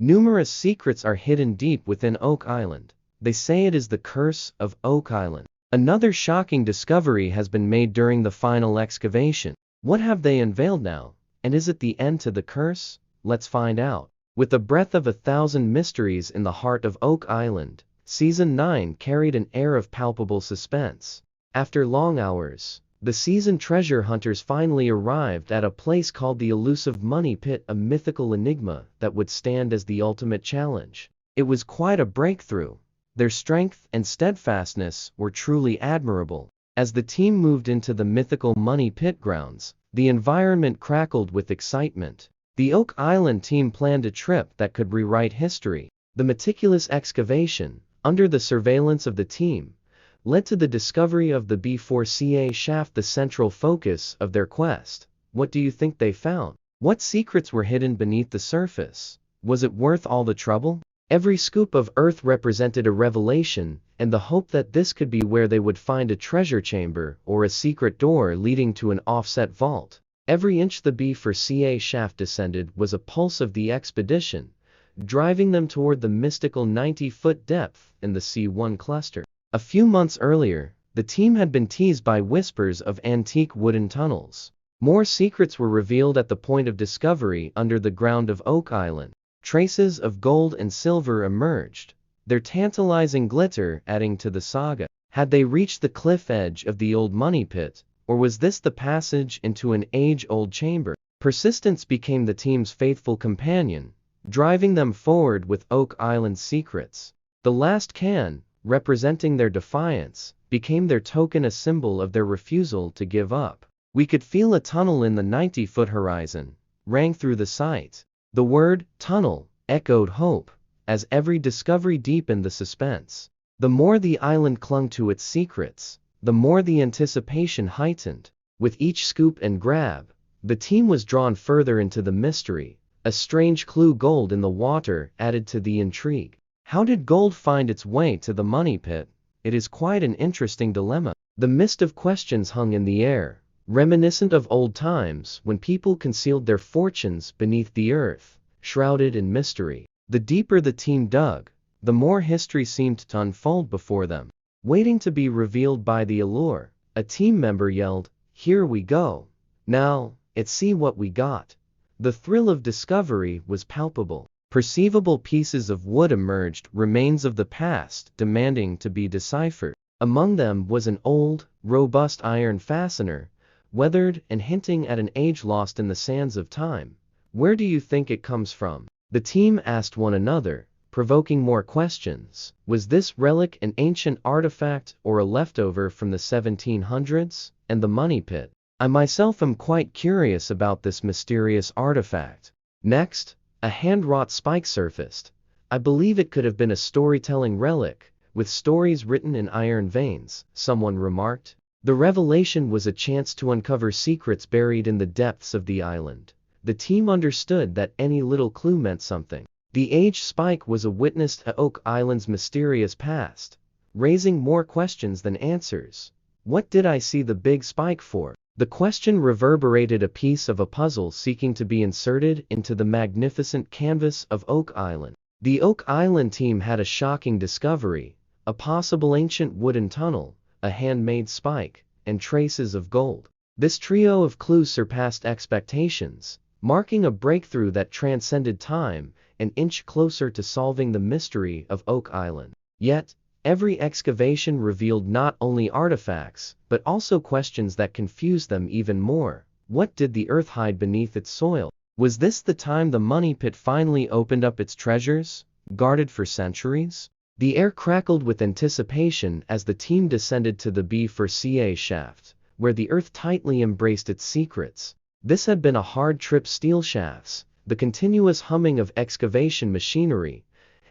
Numerous secrets are hidden deep within Oak Island. They say it is the curse of Oak Island. Another shocking discovery has been made during the final excavation. What have they unveiled now? And is it the end to the curse? Let's find out. With the breadth of 1,000 mysteries in the heart of Oak Island, Season 9 carried an air of palpable suspense. After long hours, the seasoned treasure hunters finally arrived at a place called the elusive Money Pit, a mythical enigma that would stand as the ultimate challenge. It was quite a breakthrough. Their strength and steadfastness were truly admirable. As the team moved into the mythical Money Pit grounds, the environment crackled with excitement. The Oak Island team planned a trip that could rewrite history. The meticulous excavation, under the surveillance of the team, led to the discovery of the B4CA shaft, the central focus of their quest. What do you think they found? What secrets were hidden beneath the surface? Was it worth all the trouble? Every scoop of earth represented a revelation, and the hope that this could be where they would find a treasure chamber or a secret door leading to an offset vault. Every inch the B4CA shaft descended was a pulse of the expedition, driving them toward the mystical 90-foot depth in the C1 cluster. A few months earlier, the team had been teased by whispers of antique wooden tunnels. More secrets were revealed at the point of discovery under the ground of Oak Island. Traces of gold and silver emerged, their tantalizing glitter adding to the saga. Had they reached the cliff edge of the old Money Pit, or was this the passage into an age-old chamber? Persistence became the team's faithful companion, driving them forward with Oak Island's secrets. The last can, representing their defiance, became their token, a symbol of their refusal to give up. We could feel a tunnel in the 90-foot horizon, rang through the sight. The word tunnel echoed hope, as every discovery deepened the suspense. The more the island clung to its secrets, the more the anticipation heightened. With each scoop and grab, the team was drawn further into the mystery. A strange clue, gold in the water, added to the intrigue. How did gold find its way to the Money Pit? It is quite an interesting dilemma. The mist of questions hung in the air, reminiscent of old times when people concealed their fortunes beneath the earth, shrouded in mystery. The deeper the team dug, the more history seemed to unfold before them, waiting to be revealed by the allure. A team member yelled, "Here we go. Now, let's see what we got." The thrill of discovery was palpable. Perceivable pieces of wood emerged, remains of the past demanding to be deciphered. Among them was an old, robust iron fastener, weathered and hinting at an age lost in the sands of time. Where do you think it comes from? The team asked one another, provoking more questions. Was this relic an ancient artifact or a leftover from the 1700s? And the Money Pit? I myself am quite curious about this mysterious artifact. Next, a hand-wrought spike surfaced. I believe it could have been a storytelling relic, with stories written in iron veins, someone remarked. The revelation was a chance to uncover secrets buried in the depths of the island. The team understood that any little clue meant something. The aged spike was a witness to Oak Island's mysterious past, raising more questions than answers. What did I see the big spike for? The question reverberated, a piece of a puzzle seeking to be inserted into the magnificent canvas of Oak Island. The Oak Island team had a shocking discovery: a possible ancient wooden tunnel, a handmade spike, and traces of gold. This trio of clues surpassed expectations, marking a breakthrough that transcended time, an inch closer to solving the mystery of Oak Island. Yet, every excavation revealed not only artifacts, but also questions that confused them even more. What did the earth hide beneath its soil? Was this the time the Money Pit finally opened up its treasures, guarded for centuries? The air crackled with anticipation as the team descended to the B4CA shaft, where the earth tightly embraced its secrets. This had been a hard trip: steel shafts, the continuous humming of excavation machinery,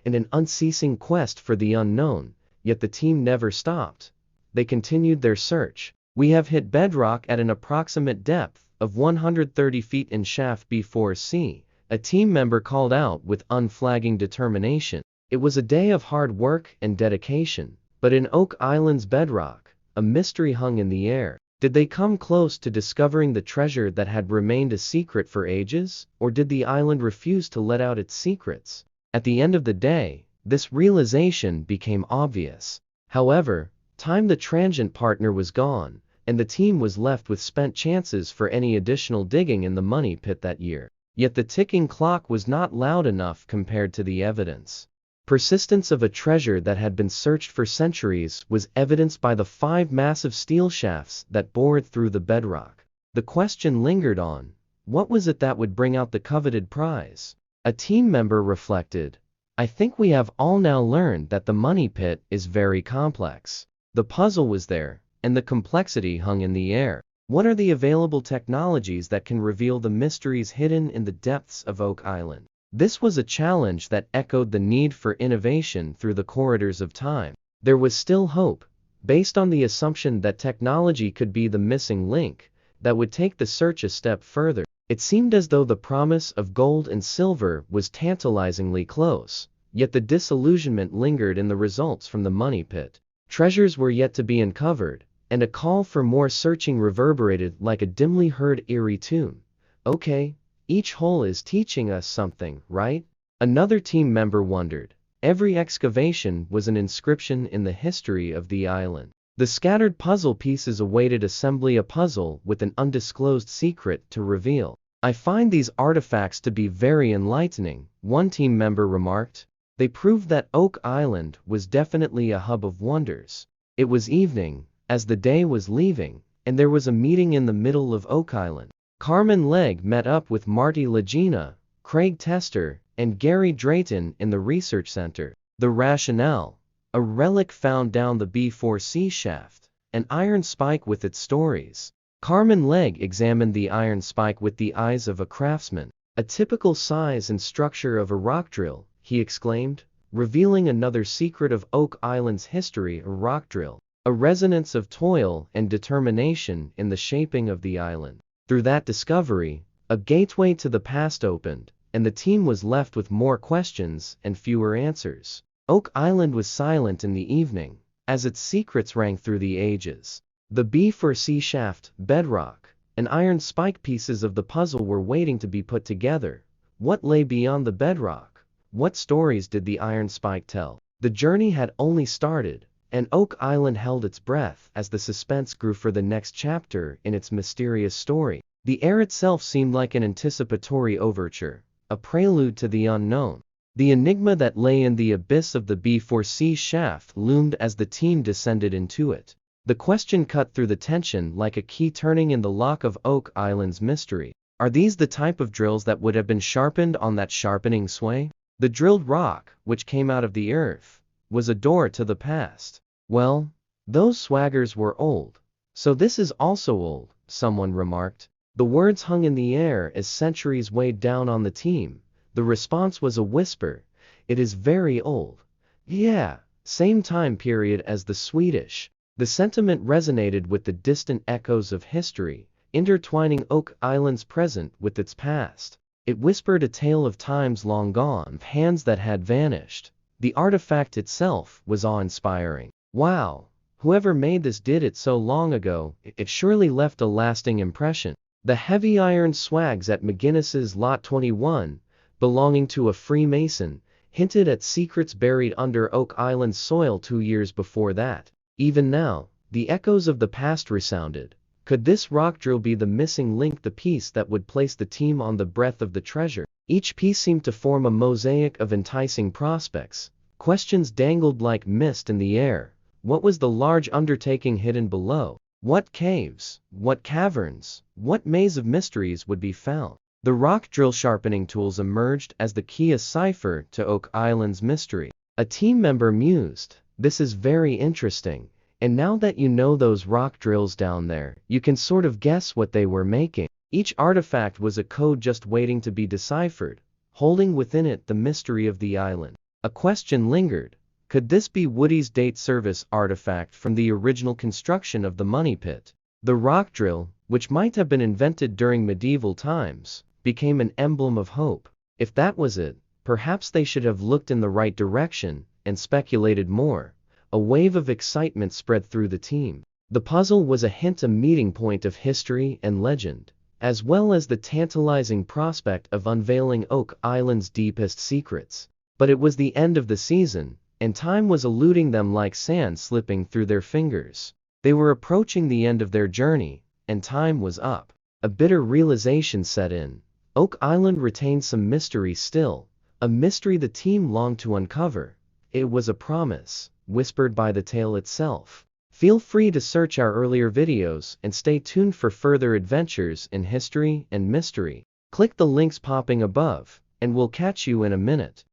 and an unceasing quest for the unknown. Yet the team never stopped. They continued their search. We have hit bedrock at an approximate depth of 130 feet in shaft B4C, a team member called out with unflagging determination. It was a day of hard work and dedication, but in Oak Island's bedrock, a mystery hung in the air. Did they come close to discovering the treasure that had remained a secret for ages, or did the island refuse to let out its secrets? At the end of the day, this realization became obvious. However, the transient partner was gone, and the team was left with spent chances for any additional digging in the money pit that year. Yet the ticking clock was not loud enough compared to the evidence. Persistence of a treasure that had been searched for centuries was evidenced by the 5 massive steel shafts that bored through the bedrock. The question lingered on: what was it that would bring out the coveted prize? A team member reflected, "I think we have all now learned that the money pit is very complex." The puzzle was there, and the complexity hung in the air. What are the available technologies that can reveal the mysteries hidden in the depths of Oak Island? This was a challenge that echoed the need for innovation through the corridors of time. There was still hope, based on the assumption that technology could be the missing link that would take the search a step further. It seemed as though the promise of gold and silver was tantalizingly close, yet the disillusionment lingered in the results from the money pit. Treasures were yet to be uncovered, and a call for more searching reverberated like a dimly heard eerie tune. "Okay, each hole is teaching us something, right?" Another team member wondered. Every excavation was an inscription in the history of the island. The scattered puzzle pieces awaited assembly, a puzzle with an undisclosed secret to reveal. "I find these artifacts to be very enlightening," one team member remarked. They proved that Oak Island was definitely a hub of wonders. It was evening, as the day was leaving, and there was a meeting in the middle of Oak Island. Carmen Legg met up with Marty Lagina, Craig Tester, and Gary Drayton in the research center. The rationale: a relic found down the B4C shaft, an iron spike with its stories. Carmen Legg examined the iron spike with the eyes of a craftsman. "A typical size and structure of a rock drill," he exclaimed, revealing another secret of Oak Island's history: a rock drill, a resonance of toil and determination in the shaping of the island. Through that discovery, a gateway to the past opened, and the team was left with more questions and fewer answers. Oak Island was silent in the evening, as its secrets rang through the ages. The B4C shaft, bedrock, and iron spike pieces of the puzzle were waiting to be put together. What lay beyond the bedrock? What stories did the iron spike tell? The journey had only started, and Oak Island held its breath as the suspense grew for the next chapter in its mysterious story. The air itself seemed like an anticipatory overture, a prelude to the unknown. The enigma that lay in the abyss of the B4C shaft loomed as the team descended into it. The question cut through the tension like a key turning in the lock of Oak Island's mystery. Are these the type of drills that would have been sharpened on that sharpening sway? The drilled rock, which came out of the earth, was a door to the past. "Well, those swaggers were old. So this is also old," someone remarked. The words hung in the air as centuries weighed down on the team. The response was a whisper: "It is very old." "Yeah, same time period as the Swedish." The sentiment resonated with the distant echoes of history, intertwining Oak Island's present with its past. It whispered a tale of times long gone, of hands that had vanished. The artifact itself was awe-inspiring. "Wow, whoever made this did it so long ago. It surely left a lasting impression." The heavy iron swags at McGinnis's Lot 21, belonging to a Freemason, hinted at secrets buried under Oak Island's soil 2 years before that. Even now, the echoes of the past resounded. Could this rock drill be the missing link, the piece that would place the team on the breadth of the treasure? Each piece seemed to form a mosaic of enticing prospects. Questions dangled like mist in the air. What was the large undertaking hidden below? What caves, what caverns, what maze of mysteries would be found? The rock drill sharpening tools emerged as the key, a cipher to Oak Island's mystery. A team member mused, "This is very interesting. And now that you know those rock drills down there, you can sort of guess what they were making." Each artifact was a code just waiting to be deciphered, holding within it the mystery of the island. A question lingered. Could this be Woody's date service artifact from the original construction of the money pit? The rock drill, which might have been invented during medieval times, became an emblem of hope. If that was it, perhaps they should have looked in the right direction and speculated more. A wave of excitement spread through the team. The puzzle was a hint, a meeting point of history and legend, as well as the tantalizing prospect of unveiling Oak Island's deepest secrets. But it was the end of the season, and time was eluding them like sand slipping through their fingers. They were approaching the end of their journey, and time was up. A bitter realization set in. Oak Island retained some mystery still, a mystery the team longed to uncover. It was a promise, whispered by the tale itself. Feel free to search our earlier videos and stay tuned for further adventures in history and mystery. Click the links popping above, and we'll catch you in a minute.